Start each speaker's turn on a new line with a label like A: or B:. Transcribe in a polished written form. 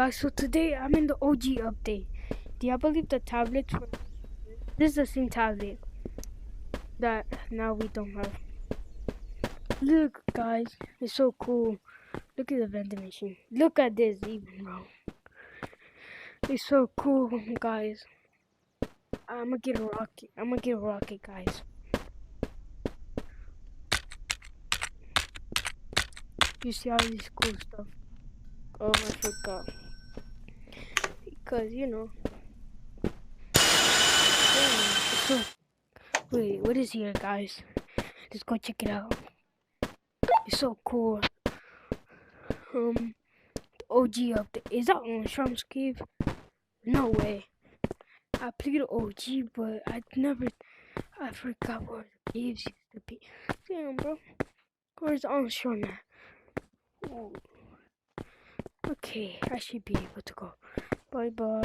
A: Guys, so today I'm in the OG update. Do I believe the tablets were... This is the same tablet that now we don't have. Look, guys, it's so cool. Look at the vending machine. Look at this even, bro. It's so cool, guys. I'm gonna get a rocket. I'm gonna get a rocket, guys. You see all this cool stuff. Oh, I forgot. Because, you know. So, wait, what is here, guys? Let's go check it out. It's so cool. OG update. Is that on Shrum's Cave? No way. I played OG, but I forgot where the caves used to be. Damn, bro. Where's Armstrong at? Ooh. Okay, I should be able to go. Bye bye.